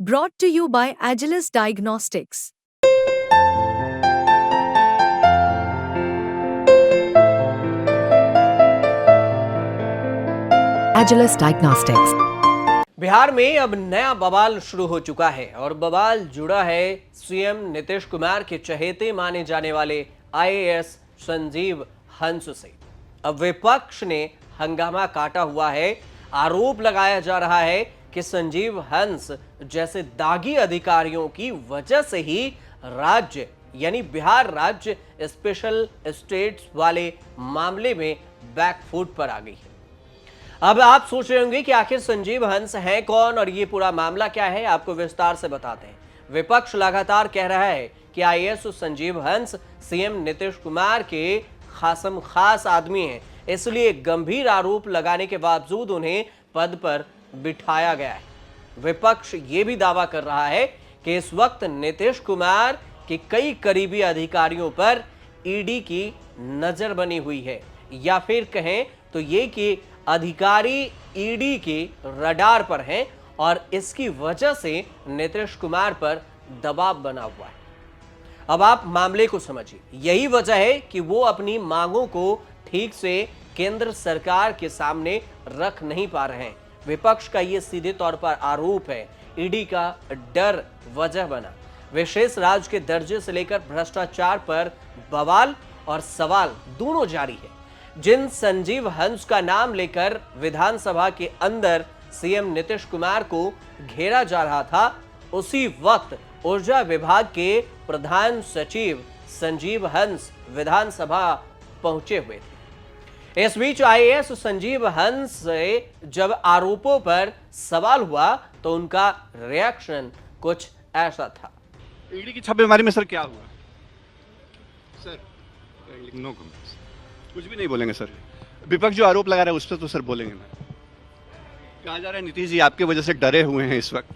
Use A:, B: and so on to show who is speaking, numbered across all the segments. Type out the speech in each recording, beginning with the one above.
A: Brought to you by Agilus Diagnostics.
B: Agilus Diagnostics.
C: Bihar में अब नया बवाल शुरू हो चुका है और बवाल जुड़ा है सीएम नीतीश कुमार के चहेते माने जाने वाले आईएएस संजीव हंस से। अब विपक्ष ने हंगामा काटा हुआ है। आरोप लगाया जा रहा है कि संजीव हंस जैसे दागी अधिकारियों की वजह से ही राज्य यानी बिहार राज्य स्पेशल स्टेट्स वाले मामले में बैकफुट पर आ गई है। अब आप सोच रहे होंगे कि आखिर संजीव हंस हैं कौन और ये पूरा मामला क्या है, आपको विस्तार से बताते हैं। विपक्ष लगातार कह रहा है कि आईएएस संजीव हंस सीएम नीतीश कुमार के खासम खास आदमी हैं, इसलिए गंभीर आरोप लगाने के बावजूद उन्हें पद पर बिठाया गया है। विपक्ष ये भी दावा कर रहा है कि इस वक्त नीतीश कुमार के कई करीबी अधिकारियों पर ईडी की नजर बनी हुई है, या फिर कहें तो ये कि अधिकारी ईडी के रडार पर हैं और इसकी वजह से नीतीश कुमार पर दबाव बना हुआ है। अब आप मामले को समझिए। यही वजह है कि वो अपनी मांगों को ठीक से केंद्र सरकार के सामने रख नहीं पा रहे हैं। विपक्ष का ये सीधे तौर पर आरोप है। ईडी का डर वजह बना। विशेष राज्य के दर्जे से लेकर भ्रष्टाचार पर बवाल और सवाल दोनों जारी है। जिन संजीव हंस का नाम लेकर विधानसभा के अंदर सीएम नीतीश कुमार को घेरा जा रहा था, उसी वक्त ऊर्जा विभाग के प्रधान सचिव संजीव हंस विधानसभा पहुंचे हुए थे। इस बीच आईएएस संजीव हंस से जब आरोपों पर सवाल हुआ तो उनका रिएक्शन कुछ ऐसा था।
D: ईडी की छापेमारी में सर क्या हुआ? सर नो कमेंट्स, कुछ भी नहीं बोलेंगे सर। विपक्ष जो आरोप लगा रहा है उस पर तो सर बोलेंगे ना। कहा जा रहा है नीतीश जी आपके वजह से डरे हुए हैं इस वक्त।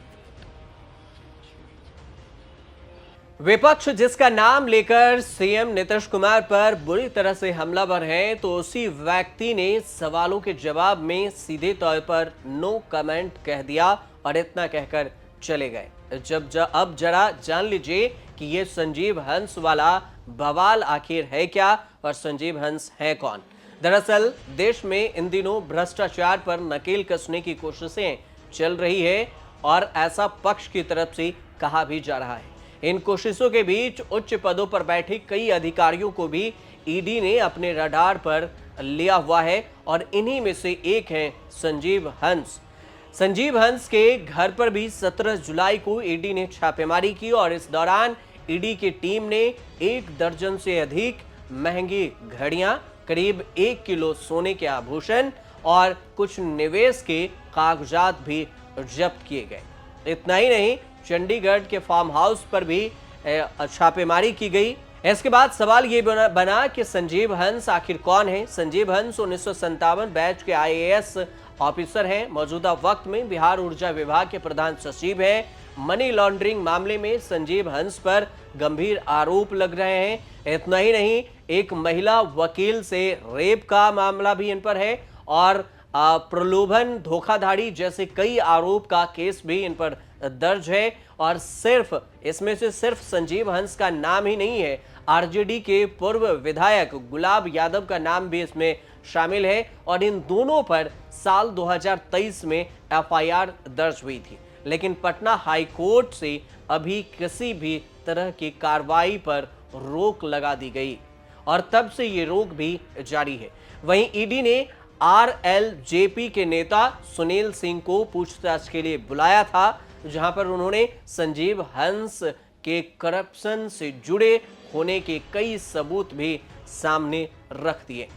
C: विपक्ष जिसका नाम लेकर सीएम नीतीश कुमार पर बुरी तरह से हमलावर है, तो उसी व्यक्ति ने सवालों के जवाब में सीधे तौर पर नो कमेंट कह दिया और इतना कहकर चले गए। अब जरा जान लीजिए कि ये संजीव हंस वाला बवाल आखिर है क्या और संजीव हंस है कौन। दरअसल देश में इन दिनों भ्रष्टाचार पर नकेल कसने की कोशिशें चल रही है और ऐसा पक्ष की तरफ से कहा भी जा रहा है। इन कोशिशों के बीच उच्च पदों पर बैठे कई अधिकारियों को भी ईडी ने अपने रडार पर लिया हुआ है और इन्हीं में से एक है संजीव हंस। संजीव हंस के घर पर भी 17 जुलाई को ईडी ने छापेमारी की और इस दौरान ईडी की टीम ने 1 दर्जन से अधिक महंगी घड़ियां, करीब 1 किलो सोने के आभूषण और कुछ निवेश के कागजात भी जब्त किए गए। इतना ही नहीं, चंडीगढ़ के फार्म हाउस पर भी छापेमारी की गई। इसके बाद सवाल ये बना कि संजीव हंस आखिर कौन है। संजीव हंस 1957 बैच के आईएएस ऑफिसर हैं। मौजूदा वक्त में बिहार ऊर्जा विभाग के प्रधान सचिव हैं। मनी लॉन्ड्रिंग मामले में संजीव हंस पर गंभीर आरोप लग रहे हैं। इतना ही नहीं, एक महिला वकील से रेप का मामला भी इन पर है और प्रलोभन, धोखाधड़ी जैसे कई आरोप का केस भी इन पर दर्ज है। और इसमें से सिर्फ संजीव हंस का नाम ही नहीं है, आरजेडी के पूर्व विधायक गुलाब यादव का नाम भी इसमें शामिल है और इन दोनों पर साल 2023 में एफआईआर दर्ज हुई थी। लेकिन पटना हाई कोर्ट से अभी किसी भी तरह की कार्रवाई पर रोक लगा दी गई और तब से ये रोक भी जारी है। वहीं ईडी ने आरएलजेपी के नेता सुनील सिंह को पूछताछ के लिए बुलाया था, जहां पर उन्होंने संजीव हंस के करप्शन से जुड़े होने के कई सबूत भी सामने रख दिए।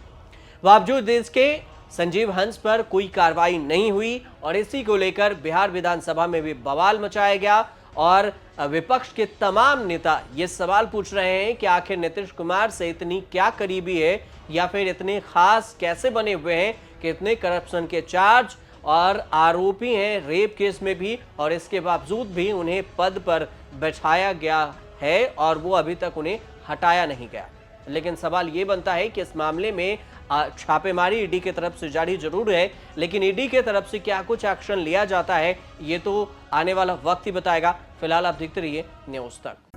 C: बावजूद इसके संजीव हंस पर कोई कार्रवाई नहीं हुई और इसी को लेकर बिहार विधानसभा में भी बवाल मचाया गया और विपक्ष के तमाम नेता ये सवाल पूछ रहे हैं कि आखिर नीतीश कुमार से इतनी क्या करीबी है या फिर इतने खास कैसे बने हुए हैं कि इतने करप्शन के चार्ज और आरोपी हैं रेप केस में भी, और इसके बावजूद भी उन्हें पद पर बैठाया गया है और वो अभी तक उन्हें हटाया नहीं गया। लेकिन सवाल ये बनता है कि इस मामले में छापेमारी ईडी की तरफ से जारी जरूर है, लेकिन ईडी की तरफ से क्या कुछ एक्शन लिया जाता है ये तो आने वाला वक्त ही बताएगा। फिलहाल आप देखते रहिए न्यूज़ तक।